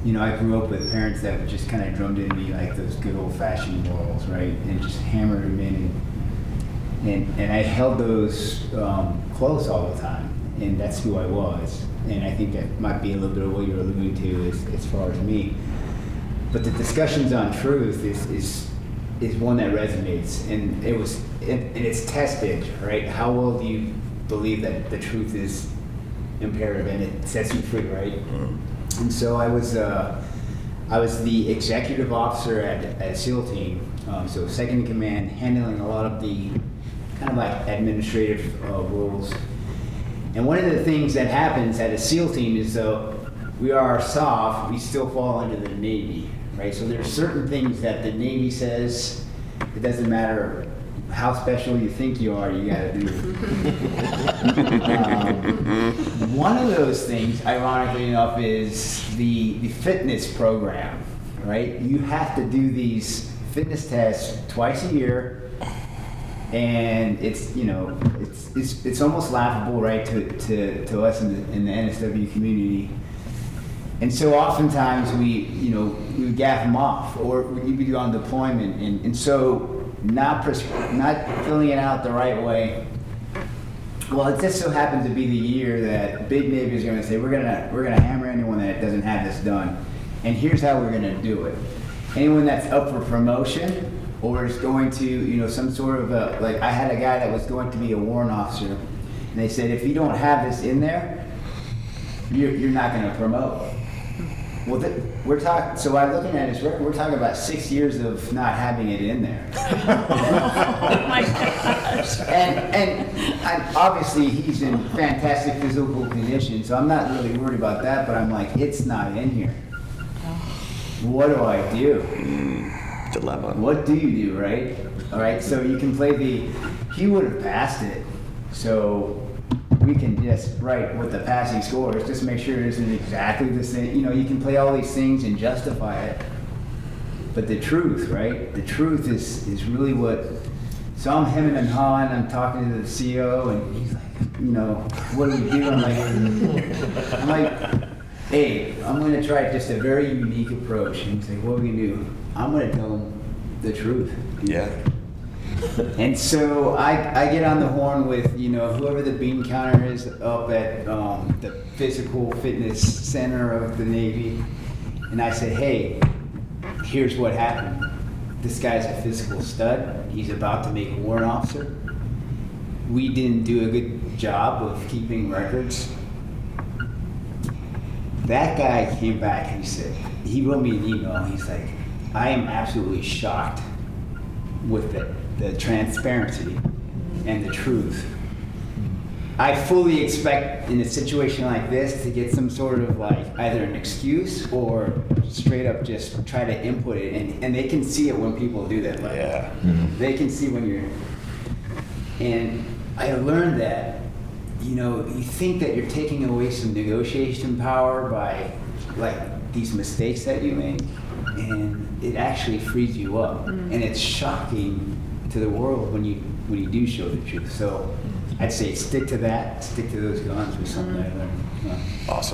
I grew up with parents that just kind of drummed into me like those good old-fashioned morals, right? And just hammered them in. And I held those close all the time. And that's who I was. And I think that might be a little bit of what you're alluding to as far as me. But the discussions on truth is one that resonates. And it's tested, right? How well do you believe that the truth is imperative and it sets you free, right? And so I was the executive officer at SEAL team, so second in command, handling a lot of the kind of like administrative roles. And one of the things that happens at a SEAL team is we are soft, we still fall under the Navy, right? So there's certain things that the Navy says, it doesn't matter how special you think you are, you gotta do it. One of those things, ironically enough, is the fitness program, right? You have to do these fitness tests twice a year, and it's almost laughable, right, to us in the NSW community. And so oftentimes we would gaff them off, or we'd be on deployment, and so not filling it out the right way. Well, it just so happens to be the year that Big Navy is going to say we're gonna hammer anyone that doesn't have this done, and here's how we're going to do it. Anyone that's up for promotion or is going to some sort of like I had a guy that was going to be a warrant officer, and they said if you don't have this in there, you're not going to promote. Well, we're talking. So I'm looking at his record. We're talking about 6 years of not having it in there. Oh my gosh! And obviously he's in fantastic physical condition, so I'm not really worried about that. But I'm like, it's not in here. What do I do? Dilemma. What do you do, right? All right. So you can play he would have passed it. So we can just write what the passing score is, just make sure it isn't exactly the same. You can play all these things and justify it. But the truth, right? The truth is really what. So I'm hemming and hawing, I'm talking to the CO, and he's like, what do we do? I'm like, hey, I'm going to try just a very unique approach. And he's like, what are we going to do? I'm going to tell him the truth. Yeah. And so I get on the horn with whoever the bean counter is up at the physical fitness center of the Navy, and I said, hey, here's what happened. This guy's a physical stud. He's about to make a warrant officer. We didn't do a good job of keeping records. That guy came back and he wrote me an email. He's like, I am absolutely shocked with the transparency and the truth. I fully expect in a situation like this to get some sort of like either an excuse or straight up just try to input it, and they can see it when people do that. Like, yeah. They can see when you're. And I learned that you think that you're taking away some negotiation power by like these mistakes that you make, and it actually frees you up, and it's shocking to the world when you do show the truth. So I'd say stick to that, stick to those guns with something I learned. Awesome.